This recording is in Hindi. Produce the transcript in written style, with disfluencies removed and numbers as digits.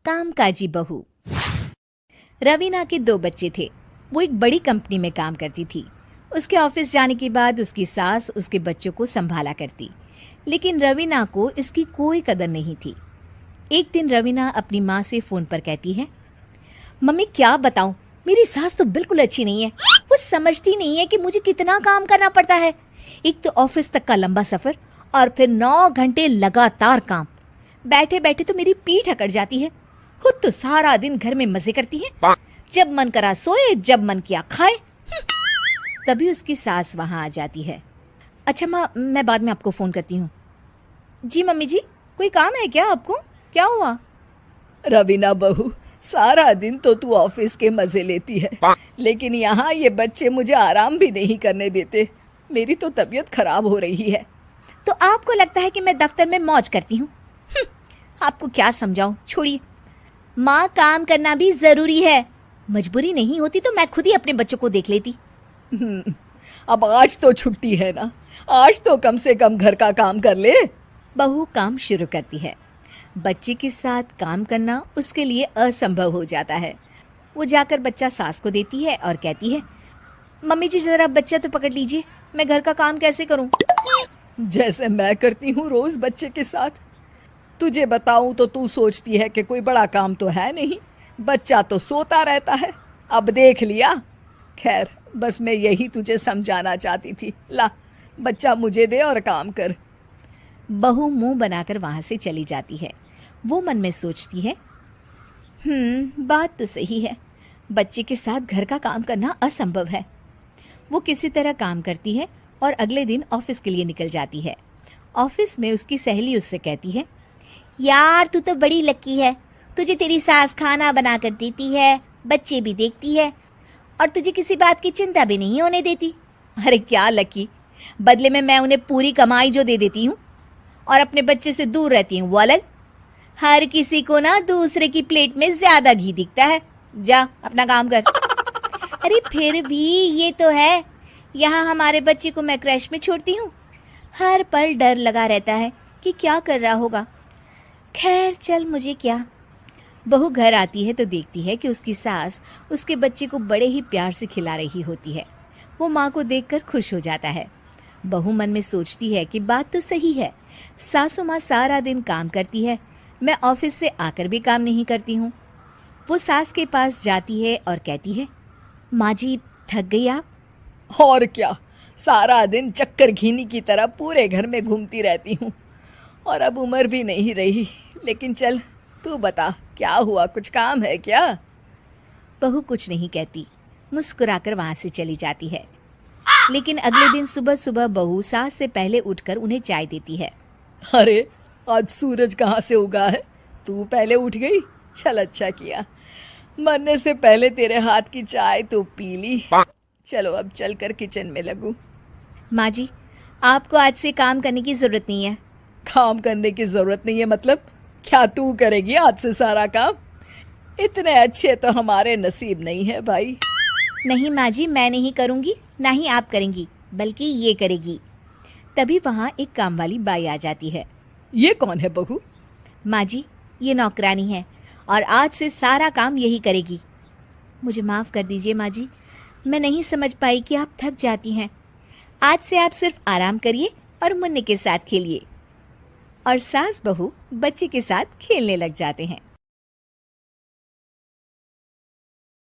कामकाजी बहू। रवीना के 2 बच्चे थे। वो एक बड़ी कंपनी में काम करती थी। उसके ऑफिस जाने के बाद उसकी सास उसके बच्चों को संभाला करती, लेकिन रवीना को इसकी कोई कदर नहीं थी। एक दिन रवीना अपनी माँ से फोन पर कहती है, मम्मी क्या बताऊं, मेरी सास तो बिल्कुल अच्छी नहीं है। वो समझती नहीं है कि मुझे कितना काम करना पड़ता है। एक तो ऑफिस तक का लंबा सफर और फिर 9 घंटे लगातार काम। बैठे बैठे तो मेरी पीठ अकड़ जाती है। खुद तो सारा दिन घर में मजे करती है, जब मन करा सोए, जब मन किया खाए। तभी उसकी सास वहां आ जाती है। अच्छा माँ, मैं बाद में आपको फोन करती हूँ। जी मम्मी जी, कोई काम है क्या आपको? क्या हुआ? रवीना बहू, सारा दिन तो तू ऑफिस के मजे लेती है, लेकिन यहाँ ये बच्चे मुझे आराम भी नहीं करने देते। मेरी तो तबीयत खराब हो रही है। तो आपको लगता है कि मैं दफ्तर में मौज करती हूँ? आपको क्या समझाऊं, छोड़िए। माँ, काम करना भी जरूरी है। मजबूरी नहीं होती तो मैं खुद ही अपने बच्चों को देख लेती। अब आज तो छुट्टी है ना, आज तो कम से कम घर का काम कर ले। बहू काम शुरू करती है। बच्चे के साथ काम करना उसके लिए असंभव हो जाता है। वो जाकर बच्चा सास को देती है और कहती है, मम्मी जी जरा बच्चा तो पकड़ लीजिए, मैं घर का काम कैसे करूं? जैसे मैं करती हूँ रोज बच्चे के साथ। तुझे बताऊं तो तू सोचती है कि कोई बड़ा काम तो है नहीं, बच्चा तो सोता रहता है। अब देख लिया। खैर, बस मैं यही तुझे समझाना चाहती थी। ला, बच्चा मुझे दे और काम कर। बहू मुंह बनाकर वहां से चली जाती है। वो मन में सोचती है, बात तो सही है, बच्चे के साथ घर का काम करना असंभव है। वो किसी तरह काम करती है और अगले दिन ऑफिस के लिए निकल जाती है। ऑफिस में उसकी सहेली उससे कहती है, यार तू तो बड़ी लकी है, तुझे तेरी सास खाना बना कर देती है, बच्चे भी देखती है और तुझे किसी बात की चिंता भी नहीं होने देती। अरे क्या लकी, बदले में मैं उन्हें पूरी कमाई जो दे देती हूँ और अपने बच्चे से दूर रहती हूँ वो अलग। हर किसी को ना दूसरे की प्लेट में ज्यादा घी दिखता है। जा अपना काम कर। अरे फिर भी ये तो है, यहाँ हमारे बच्चे को मैं क्रैश में छोड़ती हूँ, हर पल डर लगा रहता है कि क्या कर रहा होगा। खैर चल, मुझे क्या। बहू घर आती है तो देखती है कि उसकी सास उसके बच्चे को बड़े ही प्यार से खिला रही होती है। वो माँ को देखकर खुश हो जाता है। बहू मन में सोचती है कि बात तो सही है, सासू माँ सारा दिन काम करती है, मैं ऑफिस से आकर भी काम नहीं करती हूँ। वो सास के पास जाती है और कहती है, माँ जी थक गई आप? और क्या, सारा दिन चक्कर घीनी की तरह पूरे घर में घूमती रहती हूँ और अब उम्र भी नहीं रही। लेकिन चल तू बता, क्या हुआ, कुछ काम है क्या? बहू कुछ नहीं कहती, मुस्कुराकर वहां से चली जाती है। लेकिन अगले दिन सुबह सुबह बहू सास से पहले उठकर उन्हें चाय देती है। अरे आज सूरज कहाँ से उगा है, तू पहले उठ गई। चल अच्छा किया, मरने से पहले तेरे हाथ की चाय तो पी ली। चलो अब चलकर किचन में लगूं। माँ जी, आपको आज से काम करने की जरूरत नहीं है। काम करने की जरूरत नहीं है मतलब? क्या तू करेगी आज से सारा काम? इतने अच्छे तो हमारे नसीब नहीं है भाई। नहीं माँ जी, मैं नहीं करूँगी, ना ही आप करेंगी, बल्कि ये करेगी। तभी वहाँ एक काम वाली बाई आ जाती है। ये कौन है बहू? माँ जी, ये नौकरानी है और आज से सारा काम यही करेगी। मुझे माफ़ कर दीजिए माँ जी, मैं नहीं समझ पाई कि आप थक जाती हैं। आज से आप सिर्फ आराम करिए और मुन्ने के साथ खेलिए। और सास बहू बच्चे के साथ खेलने लग जाते हैं।